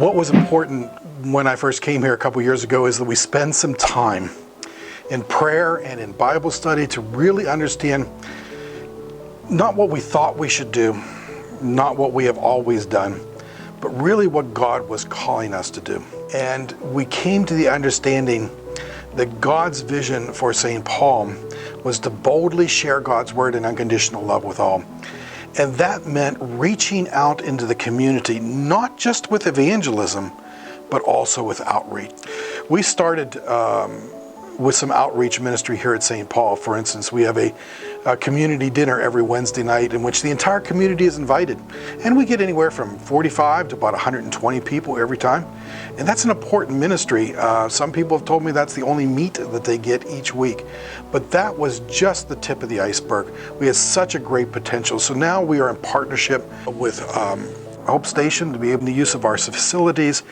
What was important when I first came here a couple years ago is that we spend some time in prayer and in Bible study to really understand not what we thought we should do, not what we have always done, but really what God was calling us to do. And we came to the understanding that God's vision for St. Paul was to boldly share God's word in unconditional love with all. And that meant reaching out into the community, not just with evangelism, but also with outreach. We started with some outreach ministry here at St. Paul. For instance, we have a community dinner every Wednesday night in which the entire community is invited. And we get anywhere from 45 to about 120 people every time. And that's an important ministry. Some people have told me that's the only meat that they get each week. But that was just the tip of the iceberg. We had such a great potential. So now we are in partnership with Hope Station to be able to use of our facilities.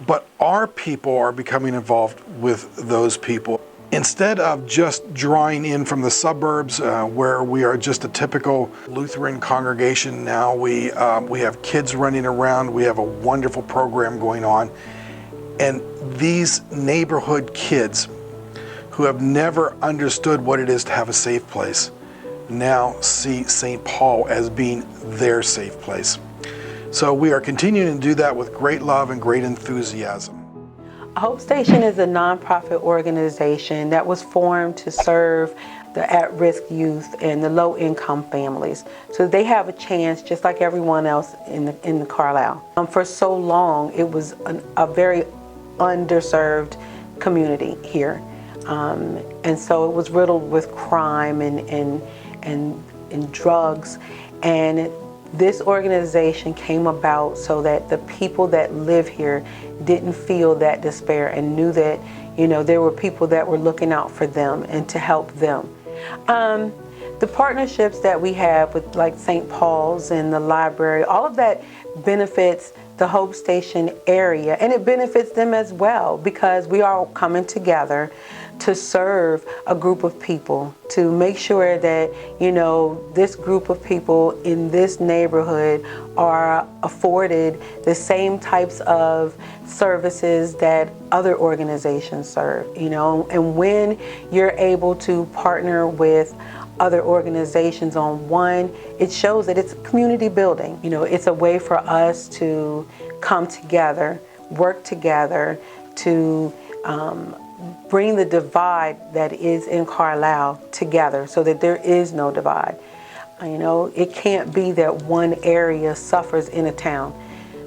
But our people are becoming involved with those people. Instead of just drawing in from the suburbs where we are just a typical Lutheran congregation, now we have kids running around. We have a wonderful program going on. And these neighborhood kids who have never understood what it is to have a safe place now see St. Paul as being their safe place. So we are continuing to do that with great love and great enthusiasm. Hope Station is a nonprofit organization that was formed to serve the at-risk youth and the low-income families, so they have a chance just like everyone else in the Carlisle. For so long, it was a very underserved community here, and so it was riddled with crime and drugs. And this organization came about so that the people that live here didn't feel that despair and knew that, you know, there were people that were looking out for them and to help them. The partnerships that we have with like St. Paul's and the library, all of that benefits the Hope Station area, and it benefits them as well because we are all coming together to serve a group of people, to make sure that, you know, this group of people in this neighborhood are afforded the same types of services that other organizations serve, you know. And when you're able to partner with other organizations on one, it shows that it's community building. You know, it's a way for us to come together, work together to bring the divide that is in Carlisle together so that there is no divide. You know, it can't be that one area suffers in a town,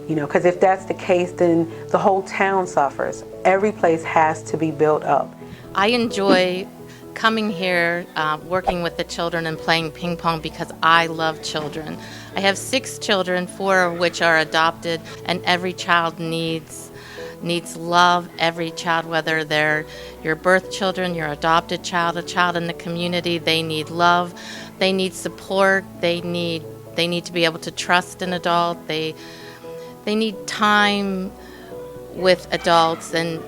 you know, because if that's the case, then the whole town suffers. Every place has to be built up. I enjoy coming here, working with the children and playing ping pong because I love children. I have 6 children, 4 of which are adopted, and every child needs love. Every child, whether they're your birth children, your adopted child, a child in the community, they need love, they need support, they need to be able to trust an adult, they need time with adults, and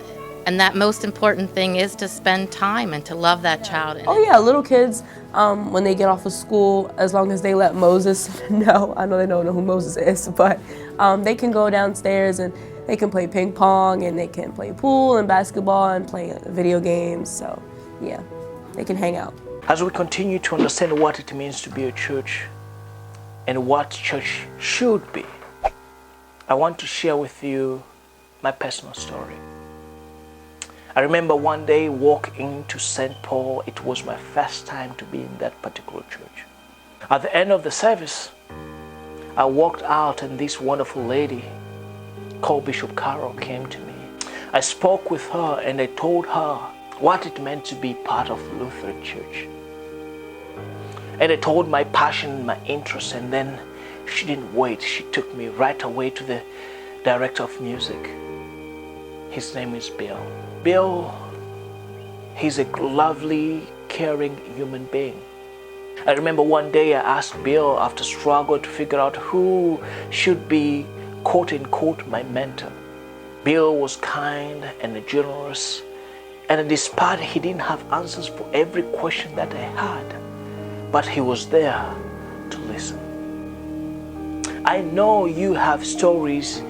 that most important thing is to spend time and to love that child. Oh yeah, little kids, when they get off of school, as long as they let Moses know, I know they don't know who Moses is, but they can go downstairs and they can play ping pong and they can play pool and basketball and play video games. So yeah, they can hang out. As we continue to understand what it means to be a church and what church should be, I want to share with you my personal story. I remember one day walking to St. Paul. It was my first time to be in that particular church. At the end of the service, I walked out and this wonderful lady called Bishop Carol came to me. I spoke with her and I told her what it meant to be part of Lutheran Church. And I told my passion, my interest, and then she didn't wait. She took me right away to the director of music. His name is Bill. Bill, he's a lovely, caring human being. I remember one day I asked Bill, after struggle, to figure out who should be quote-unquote my mentor. Bill was kind and generous, and despite he didn't have answers for every question that I had, but he was there to listen. I know you have stories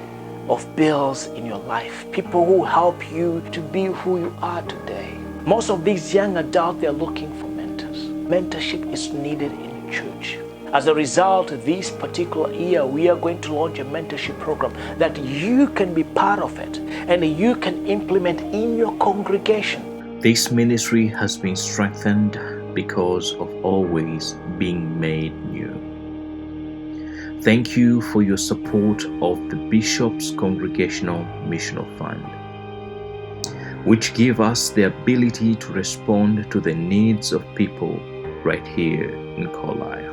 of bills in your life, people who help you to be who you are today. Most of these young adults, they're looking for mentors. Mentorship is needed in church. As a result, this particular year, we are going to launch a mentorship program that you can be part of it and you can implement in your congregation. This ministry has been strengthened because of always being made new. Thank you for your support of the Bishop's Congregational Missional Fund, which give us the ability to respond to the needs of people right here in Carlisle.